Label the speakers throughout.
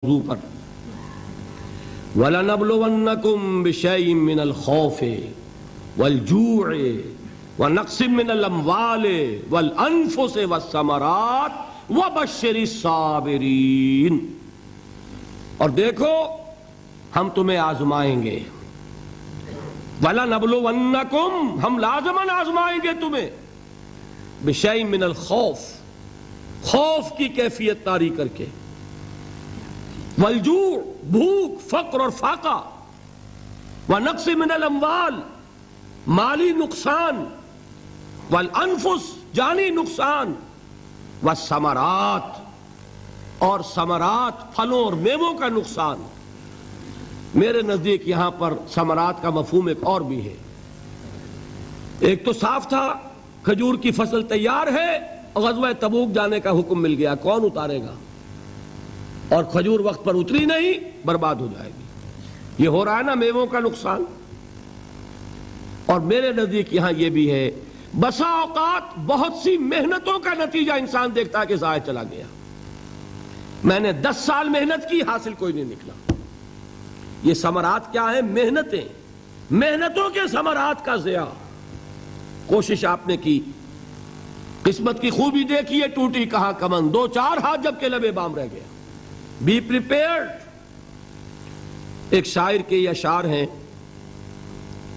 Speaker 1: موضوع پر وَلَنَبْلُوَنَّكُمْ بِشَيْءٍ مِّنَ الْخَوْفِ وَالْجُوعِ وَنَقْصٍ مِّنَ الْأَمْوَالِ وَالْأَنفُسِ وَالثَّمَرَاتِ وَبَشِّرِ الصَّابِرِينَ۔ اور دیکھو ہم تمہیں آزمائیں گے، وَلَنَبْلُوَنَّكُمْ ہم لازماً آزمائیں گے تمہیں، بِشَيْءٍ مِّنَ الْخَوْفِ خوف کی کیفیت طاری کر کے، والجوع بھوک فقر اور فاقہ، ونقص من الاموال مالی نقصان، والانفس جانی نقصان، والثمرات اور ثمرات پھلوں اور میووں کا نقصان۔ میرے نزدیک یہاں پر ثمرات کا مفہوم ایک اور بھی ہے۔ ایک تو صاف تھا کھجور کی فصل تیار ہے، غزوہ تبوک جانے کا حکم مل گیا، کون اتارے گا؟ اور کھجور وقت پر اتری نہیں، برباد ہو جائے گی۔ یہ ہو رہا ہے نا میووں کا نقصان۔ اور میرے نزدیک یہاں یہ بھی ہے، بسا اوقات بہت سی محنتوں کا نتیجہ انسان دیکھتا ہے کہ ضائع چلا گیا، میں نے 10 سال محنت کی، حاصل کوئی نہیں نکلا۔ یہ ثمرات کیا ہیں؟ محنتیں، محنتوں کے ثمرات کا ضیاع۔ کوشش آپ نے کی، قسمت کی خوبی دیکھیے، ٹوٹی کہاں کمن، 2-4 ہاتھ جب کے لبے بام رہ گیا۔ Be prepared. ایک شاعر کے یہ اشعار ہیں،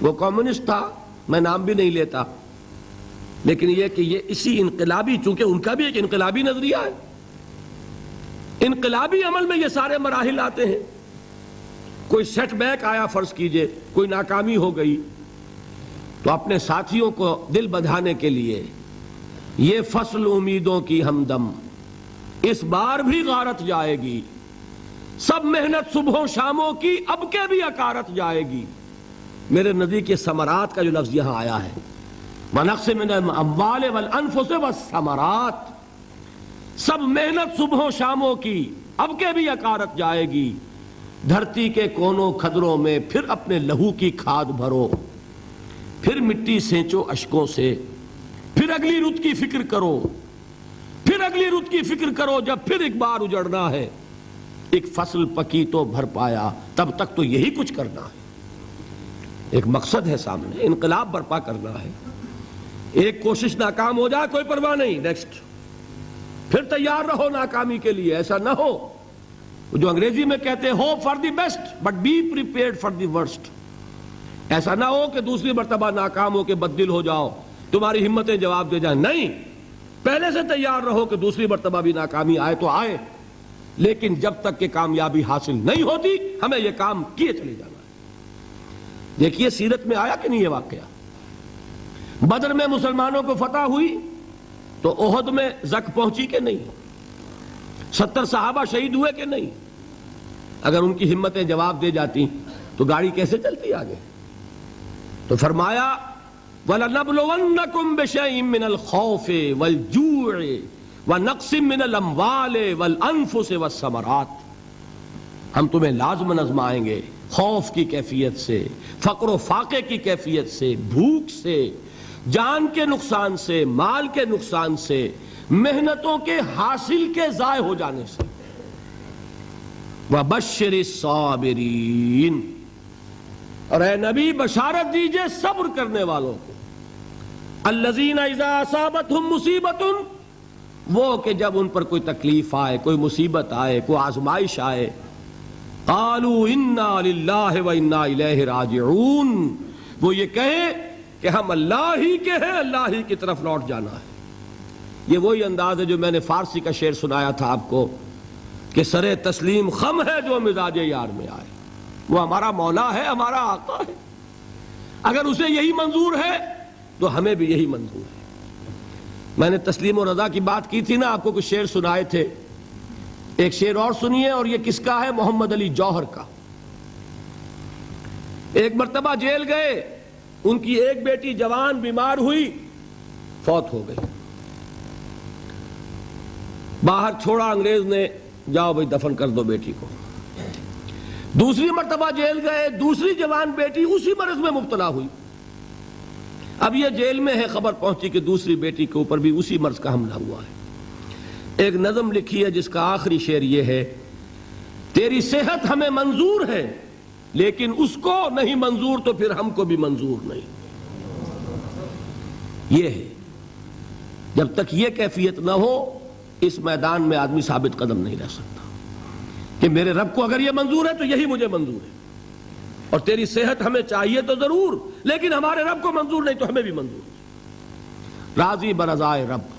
Speaker 1: وہ کمیونسٹ تھا، میں نام بھی نہیں لیتا، لیکن یہ کہ یہ اسی انقلابی، چونکہ ان کا بھی ایک انقلابی نظریہ ہے، انقلابی عمل میں یہ سارے مراحل آتے ہیں۔ کوئی سیٹ بیک آیا فرض کیجئے، کوئی ناکامی ہو گئی، تو اپنے ساتھیوں کو دل بندھانے کے لیے یہ فصل امیدوں کی ہمدم اس بار بھی غارت جائے گی، سب محنت صبحوں شاموں کی اب کے بھی اکارت جائے گی۔ میرے نزدیک یہ ثمرات کا جو لفظ یہاں آیا ہے، وَنَقْصٍ مِّنَ الْأَمْوَالِ وَالْأَنفُسِ وَالثَّمَرَاتِ، سب محنت صبحوں شاموں کی اب کے بھی اکارت جائے گی۔ دھرتی کے کونوں کھدروں میں پھر اپنے لہو کی کھاد بھرو، پھر مٹی سینچو اشکوں سے، پھر اگلی رت کی فکر کرو، پھر اگلی رت کی فکر کرو، جب پھر ایک بار اجڑنا ہے۔ ایک فصل پکی تو بھر پایا، تب تک تو یہی کچھ کرنا ہے۔ ایک مقصد ہے سامنے، انقلاب برپا کرنا ہے۔ ایک کوشش ناکام ہو جائے کوئی پرواہ نہیں، نیکسٹ، پھر تیار رہو ناکامی کے لیے۔ ایسا نہ ہو جو انگریزی میں کہتے ہیں hope for the best but be prepared for the worst. ایسا نہ ہو کہ دوسری مرتبہ ناکام ہو کے بددل ہو جاؤ، تمہاری ہمتیں جواب دے جائیں، نہیں، پہلے سے تیار رہو کہ دوسری مرتبہ بھی ناکامی آئے تو آئے، لیکن جب تک کہ کامیابی حاصل نہیں ہوتی ہمیں یہ کام کیے چلے جانا ہے۔ دیکھیے سیرت میں آیا کہ نہیں یہ واقعہ؟ بدر میں مسلمانوں کو فتح ہوئی تو احد میں زک پہنچی کہ نہیں؟ 70 صحابہ شہید ہوئے کہ نہیں؟ اگر ان کی ہمتیں جواب دے جاتی تو گاڑی کیسے چلتی آگے؟ تو فرمایا وَلَنَبْلُوَنَّكُمْ بِشَيْءٍ مِّنَ الْخَوْفِ وَالْجُوعِ وَنَقْصٍ مِّنَ الْأَمْوَالِ وَالْأَنفُسِ وَالثَّمَرَاتِ، ہم تمہیں لازماً آزمائیں گے، خوف کی کیفیت سے، فقر و فاقے کی کیفیت سے، بھوک سے، جان کے نقصان سے، مال کے نقصان سے، محنتوں کے حاصل کے ضائع ہو جانے سے۔ وَبَشِّرِ الصَّابِرِينَ، اور اے نبی بشارت دیجئے صبر کرنے والوں کو۔ الذین اذا اصابتہم مصیبت، وہ کہ جب ان پر کوئی تکلیف آئے، کوئی مصیبت آئے، کوئی آزمائش آئے، قالوا انا للہ وانا الیہ راجعون، وہ یہ کہیں کہ ہم اللہ ہی کے ہیں، اللہ ہی کی طرف لوٹ جانا ہے۔ یہ وہی انداز ہے جو میں نے فارسی کا شعر سنایا تھا آپ کو کہ سرے تسلیم خم ہے جو مزاج یار میں آئے۔ وہ ہمارا مولا ہے، ہمارا آقا ہے، اگر اسے یہی منظور ہے تو ہمیں بھی یہی منظور ہے۔ میں نے تسلیم و رضا کی بات کی تھی نا، آپ کو کچھ شعر سنائے تھے، ایک شعر اور سنیے، اور یہ کس کا ہے؟ محمد علی جوہر کا۔ ایک مرتبہ جیل گئے، ان کی ایک بیٹی جوان بیمار ہوئی، فوت ہو گئی، باہر چھوڑا انگریز نے، جاؤ بھائی دفن کر دو بیٹی کو۔ دوسری مرتبہ جیل گئے، دوسری جوان بیٹی اسی مرض میں مبتلا ہوئی۔ اب یہ جیل میں ہے، خبر پہنچی کہ دوسری بیٹی کے اوپر بھی اسی مرض کا حملہ ہوا ہے۔ ایک نظم لکھی ہے جس کا آخری شعر یہ ہے تیری صحت ہمیں منظور ہے لیکن اس کو نہیں منظور تو پھر ہم کو بھی منظور نہیں. یہ ہے. جب تک یہ کیفیت نہ ہو اس میدان میں آدمی ثابت قدم نہیں رہ سکتا کہ میرے رب کو اگر یہ منظور ہے تو یہی مجھے منظور ہے. اور تیری صحت ہمیں چاہیے تو ضرور لیکن ہمارے رب کو منظور نہیں تو ہمیں بھی منظور ہے. راضی برضائے رب.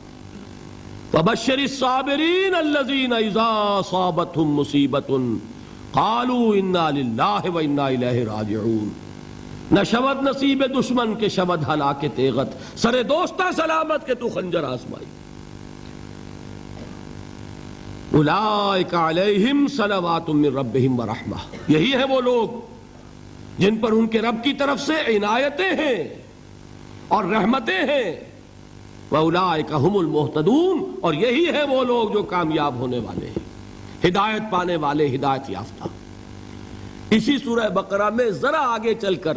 Speaker 1: وبشر الصابرین الذین اذا اصابتهم مصیبۃ قالوا انا للہ وانا الیہ راجعون. نہ شود نصیب دشمن کے شود ہلاک تیغت سر دوستہ سلامت کے تو خنجر آزمائی. اولئک علیہم صلوات من ربہم ورحمہ. یہی ہے وہ لوگ جن پر ان کے رب کی طرف سے عنایتیں ہیں اور رحمتیں ہیں. وَأُولَٰئِكَ هُمُ الْمُهْتَدُونَ. اور یہی ہے وہ لوگ جو کامیاب ہونے والے ہیں, ہدایت پانے والے, ہدایت یافتہ. اسی سورہ بقرہ میں ذرا آگے چل کر